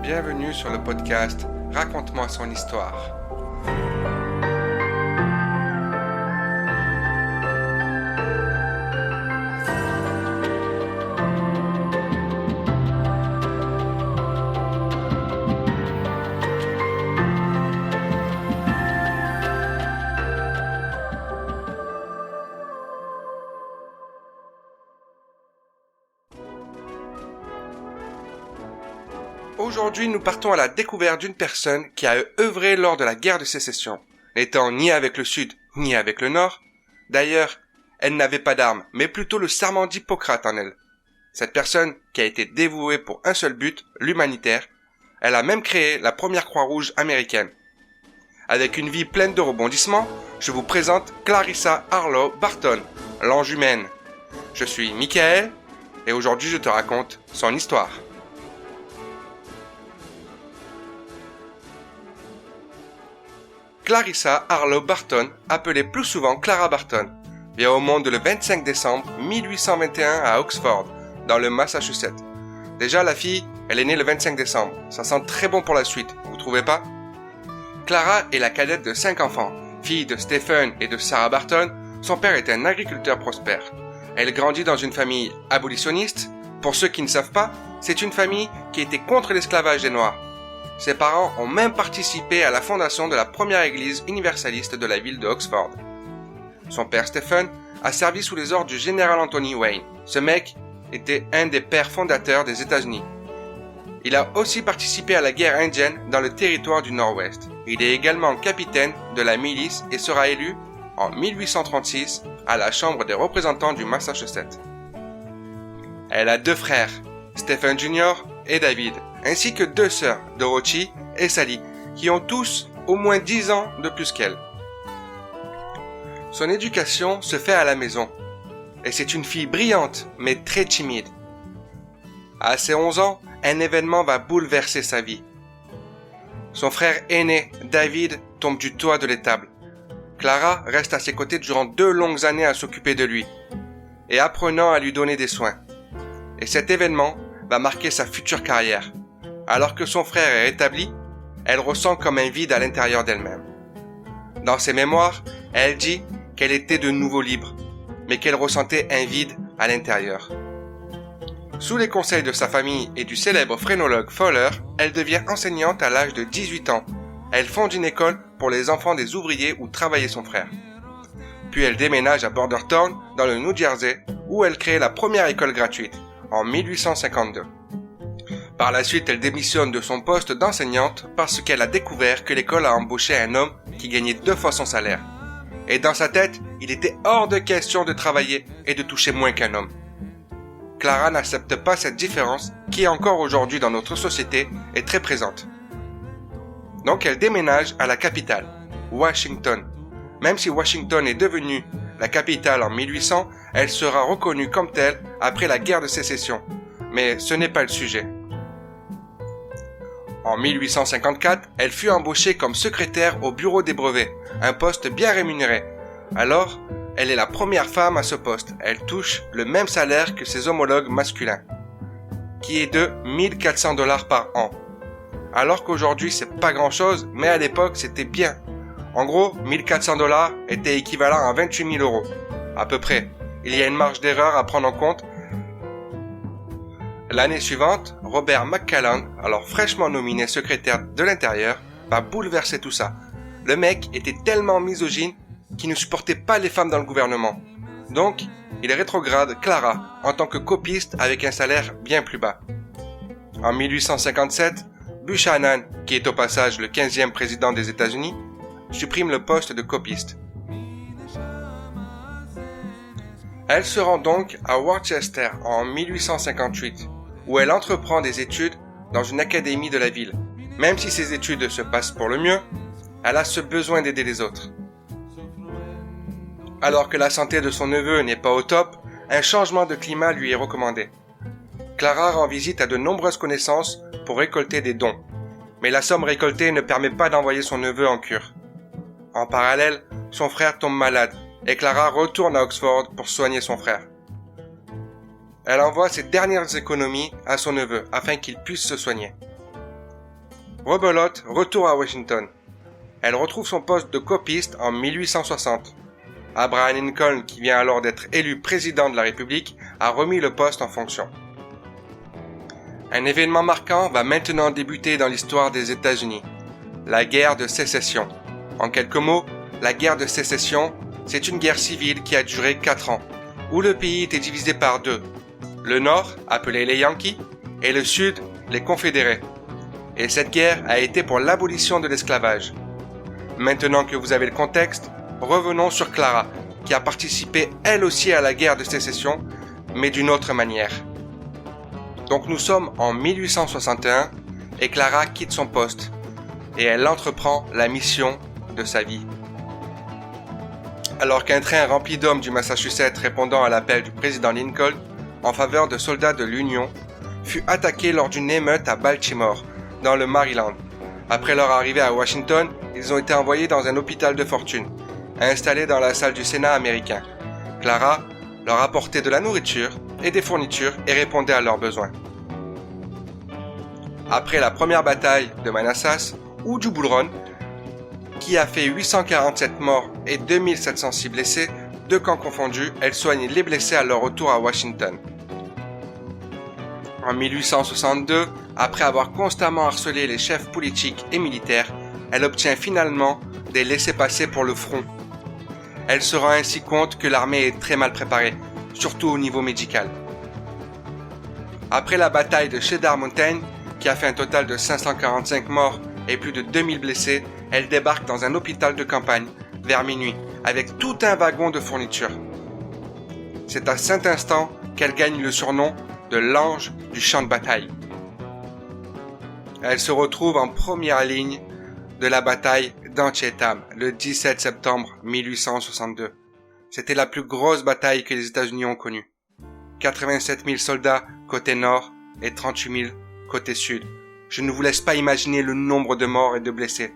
Bienvenue sur le podcast Raconte-moi son histoire. Aujourd'hui, nous partons à la découverte d'une personne qui a œuvré lors de la guerre de sécession, n'étant ni avec le Sud ni avec le Nord. D'ailleurs, elle n'avait pas d'armes, mais plutôt le serment d'Hippocrate en elle. Cette personne, qui a été dévouée pour un seul but, l'humanitaire, elle a même créé la première Croix-Rouge américaine. Avec une vie pleine de rebondissements, je vous présente Clarissa Harlow Barton, l'ange humaine. Je suis Michael, et aujourd'hui je te raconte son histoire. Clarissa Harlow Barton, appelée plus souvent Clara Barton, vient au monde le 25 décembre 1821 à Oxford, dans le Massachusetts. Déjà, la fille, elle est née le 25 décembre. Ça sent très bon pour la suite, vous trouvez pas? Clara est la cadette de 5 enfants. Fille de Stephen et de Sarah Barton, son père est un agriculteur prospère. Elle grandit dans une famille abolitionniste. Pour ceux qui ne savent pas, c'est une famille qui était contre l'esclavage des Noirs. Ses parents ont même participé à la fondation de la première église universaliste de la ville de Oxford. Son père Stephen a servi sous les ordres du général Anthony Wayne. Ce mec était un des pères fondateurs des États-Unis. Il a aussi participé à la guerre indienne dans le territoire du Nord-Ouest. Il est également capitaine de la milice et sera élu en 1836 à la Chambre des représentants du Massachusetts. Elle a 2 frères, Stephen Jr. et David, ainsi que 2 sœurs, Dorothy et Sally, qui ont tous au moins 10 ans de plus qu'elle. Son éducation se fait à la maison, et c'est une fille brillante, mais très timide. À ses 11 ans, un événement va bouleverser sa vie. Son frère aîné, David, tombe du toit de l'étable. Clara reste à ses côtés durant 2 longues années à s'occuper de lui, et apprenant à lui donner des soins. Et cet événement va marquer sa future carrière. Alors que son frère est rétabli, elle ressent comme un vide à l'intérieur d'elle-même. Dans ses mémoires, elle dit qu'elle était de nouveau libre, mais qu'elle ressentait un vide à l'intérieur. Sous les conseils de sa famille et du célèbre phrénologue Fowler, elle devient enseignante à l'âge de 18 ans. Elle fonde une école pour les enfants des ouvriers où travaillait son frère. Puis elle déménage à Bordertown, dans le New Jersey, où elle crée la première école gratuite, en 1852. Par la suite, elle démissionne de son poste d'enseignante parce qu'elle a découvert que l'école a embauché un homme qui gagnait 2 fois son salaire. Et dans sa tête, il était hors de question de travailler et de toucher moins qu'un homme. Clara n'accepte pas cette différence qui, encore aujourd'hui dans notre société, est très présente. Donc elle déménage à la capitale, Washington. Même si Washington est devenue la capitale en 1800, elle sera reconnue comme telle après la guerre de sécession. Mais ce n'est pas le sujet. En 1854, elle fut embauchée comme secrétaire au bureau des brevets, un poste bien rémunéré. Alors, elle est la première femme à ce poste. Elle touche le même salaire que ses homologues masculins, qui est de 1400 $ par an. Alors qu'aujourd'hui, c'est pas grand-chose, mais à l'époque, c'était bien. En gros, 1400 $ était équivalent à 28 000 €, à peu près. Il y a une marge d'erreur à prendre en compte. L'année suivante, Robert McClellan, alors fraîchement nominé secrétaire de l'Intérieur, va bouleverser tout ça. Le mec était tellement misogyne qu'il ne supportait pas les femmes dans le gouvernement. Donc, il rétrograde Clara en tant que copiste avec un salaire bien plus bas. En 1857, Buchanan, qui est au passage le 15e président des États-Unis, supprime le poste de copiste. Elle se rend donc à Worcester en 1858, où elle entreprend des études dans une académie de la ville. Même si ses études se passent pour le mieux, elle a ce besoin d'aider les autres. Alors que la santé de son neveu n'est pas au top, un changement de climat lui est recommandé. Clara rend visite à de nombreuses connaissances pour récolter des dons, mais la somme récoltée ne permet pas d'envoyer son neveu en cure. En parallèle, son frère tombe malade et Clara retourne à Oxford pour soigner son frère. Elle envoie ses dernières économies à son neveu afin qu'il puisse se soigner. Rebelote, retour à Washington. Elle retrouve son poste de copiste en 1860. Abraham Lincoln, qui vient alors d'être élu président de la République, a remis le poste en fonction. Un événement marquant va maintenant débuter dans l'histoire des États-Unis. La guerre de sécession. En quelques mots, la guerre de sécession, c'est une guerre civile qui a duré 4 ans, où le pays était divisé par deux. Le Nord, appelé les Yankees, et le Sud, les Confédérés. Et cette guerre a été pour l'abolition de l'esclavage. Maintenant que vous avez le contexte, revenons sur Clara, qui a participé elle aussi à la guerre de sécession, mais d'une autre manière. Donc nous sommes en 1861 et Clara quitte son poste et elle entreprend la mission de sa vie. Alors qu'un train rempli d'hommes du Massachusetts répondant à l'appel du président Lincoln en faveur de soldats de l'Union fut attaqué lors d'une émeute à Baltimore, dans le Maryland. Après leur arrivée à Washington, ils ont été envoyés dans un hôpital de fortune, installé dans la salle du Sénat américain. Clara leur apportait de la nourriture et des fournitures et répondait à leurs besoins. Après la première bataille de Manassas ou du Bull Run, qui a fait 847 morts et 2706 blessés, deux camps confondus, elle soigne les blessés à leur retour à Washington. En 1862, après avoir constamment harcelé les chefs politiques et militaires, elle obtient finalement des laissez-passer pour le front. Elle se rend ainsi compte que l'armée est très mal préparée, surtout au niveau médical. Après la bataille de Cedar Mountain, qui a fait un total de 545 morts et plus de 2000 blessés, elle débarque dans un hôpital de campagne vers minuit, avec tout un wagon de fournitures. C'est à cet instant qu'elle gagne le surnom de l'ange du champ de bataille. Elle se retrouve en première ligne de la bataille d'Antietam, le 17 septembre 1862. C'était la plus grosse bataille que les États-Unis ont connue. 87 000 soldats côté nord et 38 000 côté sud. Je ne vous laisse pas imaginer le nombre de morts et de blessés.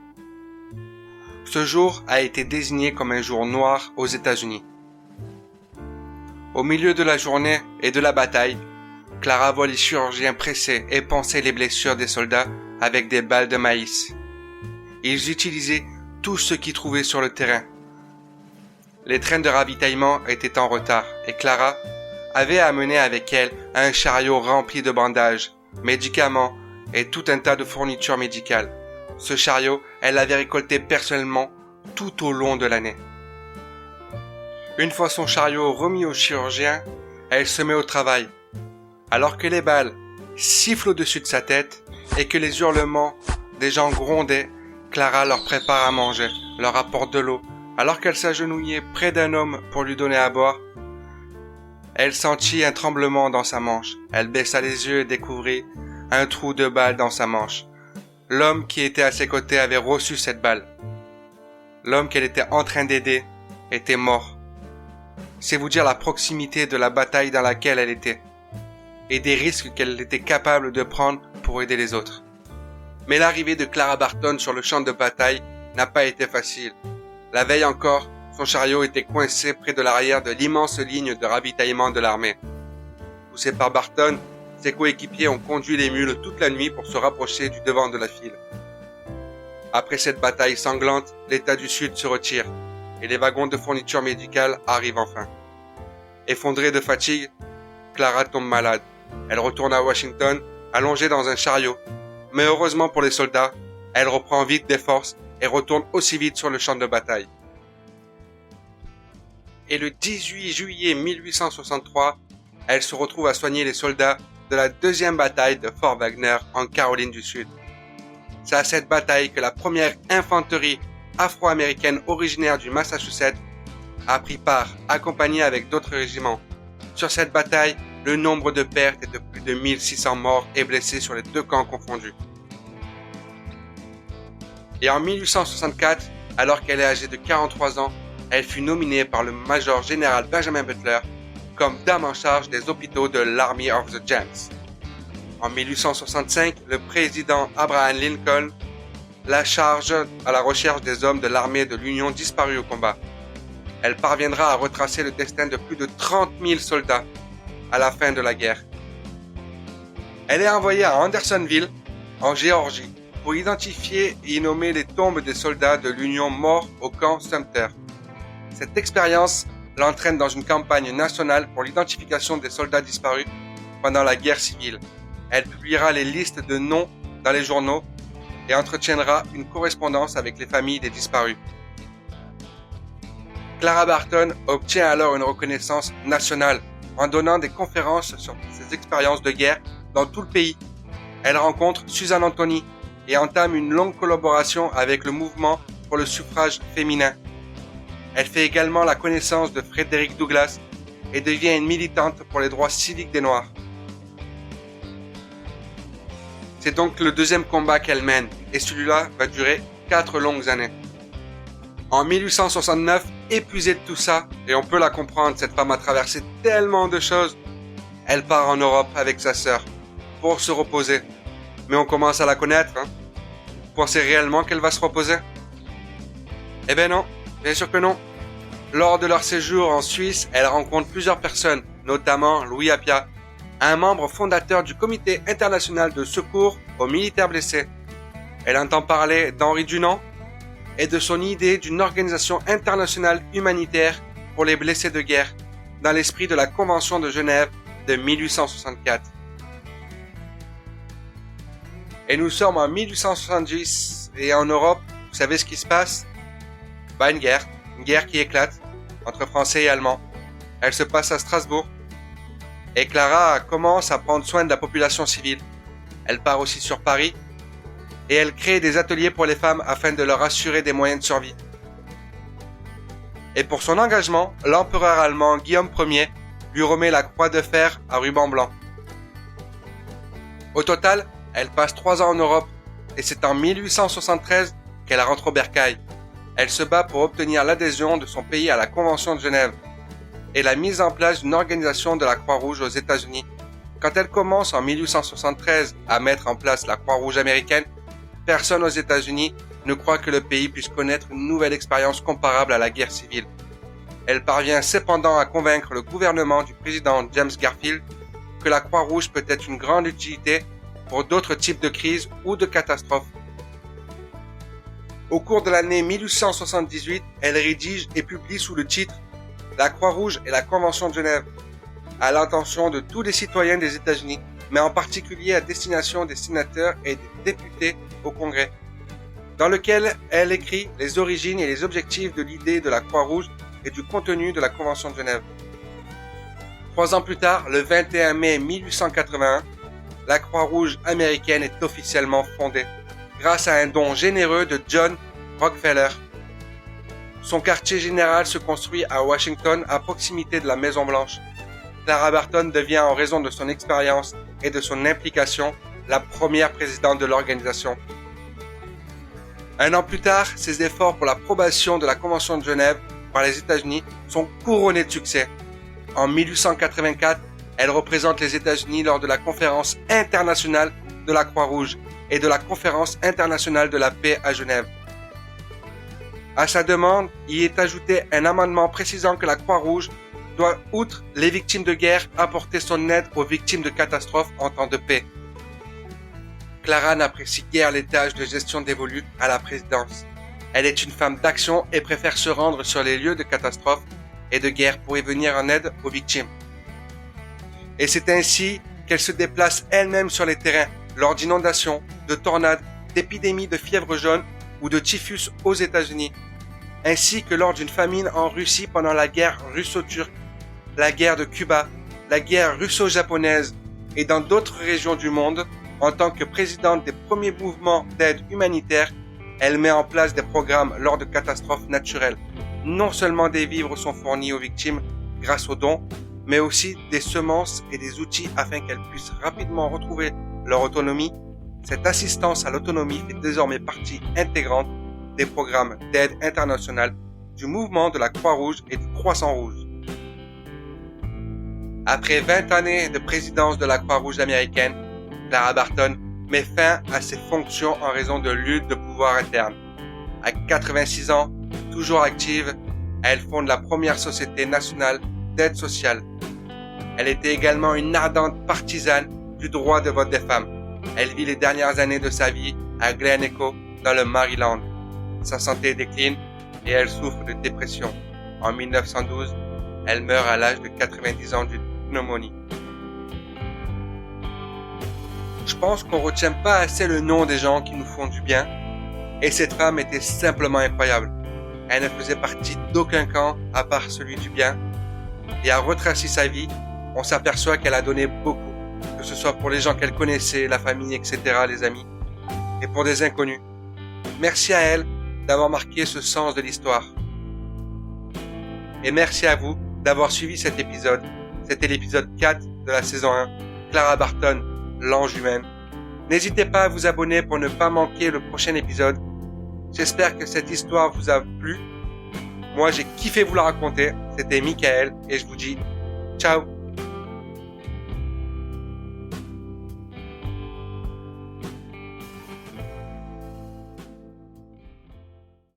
Ce jour a été désigné comme un jour noir aux États-Unis. Au milieu de la journée et de la bataille, Clara voit les chirurgiens presser et panser les blessures des soldats avec des balles de maïs. Ils utilisaient tout ce qu'ils trouvaient sur le terrain. Les trains de ravitaillement étaient en retard et Clara avait amené avec elle un chariot rempli de bandages, médicaments et tout un tas de fournitures médicales. Ce chariot, elle l'avait récolté personnellement tout au long de l'année. Une fois son chariot remis au chirurgien, elle se met au travail. Alors que les balles sifflent au-dessus de sa tête et que les hurlements des gens grondaient, Clara leur prépare à manger, leur apporte de l'eau. Alors qu'elle s'agenouillait près d'un homme pour lui donner à boire, elle sentit un tremblement dans sa manche. Elle baissa les yeux et découvrit un trou de balle dans sa manche. L'homme qui était à ses côtés avait reçu cette balle. L'homme qu'elle était en train d'aider était mort. C'est vous dire la proximité de la bataille dans laquelle elle était et des risques qu'elle était capable de prendre pour aider les autres. Mais l'arrivée de Clara Barton sur le champ de bataille n'a pas été facile. La veille encore, son chariot était coincé près de l'arrière de l'immense ligne de ravitaillement de l'armée. Poussé par Barton, ses coéquipiers ont conduit les mules toute la nuit pour se rapprocher du devant de la file. Après cette bataille sanglante, l'État du Sud se retire et les wagons de fournitures médicales arrivent enfin. Effondrée de fatigue, Clara tombe malade. Elle retourne à Washington, allongée dans un chariot. Mais heureusement pour les soldats, elle reprend vite des forces et retourne aussi vite sur le champ de bataille. Et le 18 juillet 1863, elle se retrouve à soigner les soldats de la deuxième bataille de Fort Wagner en Caroline du Sud. C'est à cette bataille que la première infanterie afro-américaine originaire du Massachusetts a pris part, accompagnée avec d'autres régiments. Sur cette bataille, le nombre de pertes est de plus de 1600 morts et blessés sur les deux camps confondus. Et en 1864, alors qu'elle est âgée de 43 ans, elle fut nominée par le major général Benjamin Butler comme dame en charge des hôpitaux de l'Army of the James. En 1865, le président Abraham Lincoln la charge à la recherche des hommes de l'armée de l'Union disparus au combat. Elle parviendra à retracer le destin de plus de 30 000 soldats à la fin de la guerre. Elle est envoyée à Andersonville, en Géorgie, pour identifier et nommer les tombes des soldats de l'Union morts au camp Sumter. Cette expérience l'entraîne dans une campagne nationale pour l'identification des soldats disparus pendant la guerre civile. Elle publiera les listes de noms dans les journaux et entretiendra une correspondance avec les familles des disparus. Clara Barton obtient alors une reconnaissance nationale en donnant des conférences sur ses expériences de guerre dans tout le pays. Elle rencontre Susan Anthony et entame une longue collaboration avec le mouvement pour le suffrage féminin. Elle fait également la connaissance de Frederick Douglass et devient une militante pour les droits civiques des Noirs. C'est donc le deuxième combat qu'elle mène, et celui-là va durer 4 longues années. En 1869, épuisée de tout ça, et on peut la comprendre, cette femme a traversé tellement de choses, elle part en Europe avec sa sœur, pour se reposer. Mais on commence à la connaître, hein. Vous pensez réellement qu'elle va se reposer? Eh ben non, bien sûr que non. Lors de leur séjour en Suisse, elle rencontre plusieurs personnes, notamment Louis Appia, un membre fondateur du Comité international de secours aux militaires blessés. Elle entend parler d'Henri Dunant et de son idée d'une organisation internationale humanitaire pour les blessés de guerre, dans l'esprit de la Convention de Genève de 1864. Et nous sommes en 1870 et en Europe, vous savez ce qui se passe? Une guerre qui éclate entre Français et Allemands. Elle se passe à Strasbourg. Et Clara commence à prendre soin de la population civile. Elle part aussi sur Paris et elle crée des ateliers pour les femmes afin de leur assurer des moyens de survie. Et pour son engagement, l'empereur allemand Guillaume Ier lui remet la croix de fer à ruban blanc. Au total, elle passe 3 ans en Europe et c'est en 1873 qu'elle rentre au bercail. Elle se bat pour obtenir l'adhésion de son pays à la Convention de Genève et la mise en place d'une organisation de la Croix-Rouge aux États-Unis. Quand elle commence en 1873 à mettre en place la Croix-Rouge américaine, personne aux États-Unis ne croit que le pays puisse connaître une nouvelle expérience comparable à la guerre civile. Elle parvient cependant à convaincre le gouvernement du président James Garfield que la Croix-Rouge peut être une grande utilité pour d'autres types de crises ou de catastrophes. Au cours de l'année 1878, elle rédige et publie sous le titre « La Croix-Rouge et la Convention de Genève » à l'intention de tous les citoyens des États-Unis, mais en particulier à destination des sénateurs et des députés au Congrès, dans lequel elle écrit les origines et les objectifs de l'idée de la Croix-Rouge et du contenu de la Convention de Genève. 3 ans plus tard, le 21 mai 1881, la Croix-Rouge américaine est officiellement fondée, grâce à un don généreux de John Rockefeller. Son quartier général se construit à Washington, à proximité de la Maison-Blanche. Clara Barton devient, en raison de son expérience et de son implication, la première présidente de l'organisation. 1 an plus tard, ses efforts pour l'approbation de la Convention de Genève par les États-Unis sont couronnés de succès. En 1884, elle représente les États-Unis lors de la Conférence internationale de la Croix-Rouge et de la Conférence internationale de la paix à Genève. À sa demande, y est ajouté un amendement précisant que la Croix-Rouge doit, outre les victimes de guerre, apporter son aide aux victimes de catastrophes en temps de paix. Clara n'apprécie guère les tâches de gestion dévolues à la présidence. Elle est une femme d'action et préfère se rendre sur les lieux de catastrophes et de guerre pour y venir en aide aux victimes. Et c'est ainsi qu'elle se déplace elle-même sur les terrains lors d'inondations, de tornades, d'épidémies de fièvre jaune ou de typhus aux États-Unis, ainsi que lors d'une famine en Russie pendant la guerre russo-turque, la guerre de Cuba, la guerre russo-japonaise et dans d'autres régions du monde. En tant que présidente des premiers mouvements d'aide humanitaire, elle met en place des programmes lors de catastrophes naturelles. Non seulement des vivres sont fournis aux victimes grâce aux dons, mais aussi des semences et des outils afin qu'elles puissent rapidement retrouver leur autonomie. Cette assistance à l'autonomie fait désormais partie intégrante des programmes d'aide internationale du mouvement de la Croix-Rouge et du Croissant-Rouge. Après 20 années de présidence de la Croix-Rouge américaine, Clara Barton met fin à ses fonctions en raison de luttes de pouvoir interne. À 86 ans, toujours active, elle fonde la première société nationale d'aide sociale. Elle était également une ardente partisane du droit de vote des femmes. Elle vit les dernières années de sa vie à Glen Echo, dans le Maryland. Sa santé décline et elle souffre de dépression. En 1912, elle meurt à l'âge de 90 ans d'une pneumonie. Je pense qu'on retient pas assez le nom des gens qui nous font du bien, et cette femme était simplement incroyable. Elle ne faisait partie d'aucun camp à part celui du bien, et à retracer sa vie, on s'aperçoit qu'elle a donné beaucoup, que ce soit pour les gens qu'elle connaissait, la famille, etc., les amis, et pour des inconnus. Merci à elle d'avoir marqué ce sens de l'histoire. Et merci à vous d'avoir suivi cet épisode. C'était l'épisode 4 de la saison 1, Clara Barton, l'ange humaine. N'hésitez pas à vous abonner pour ne pas manquer le prochain épisode. J'espère que cette histoire vous a plu. Moi, j'ai kiffé vous la raconter. C'était Michael et je vous dis ciao.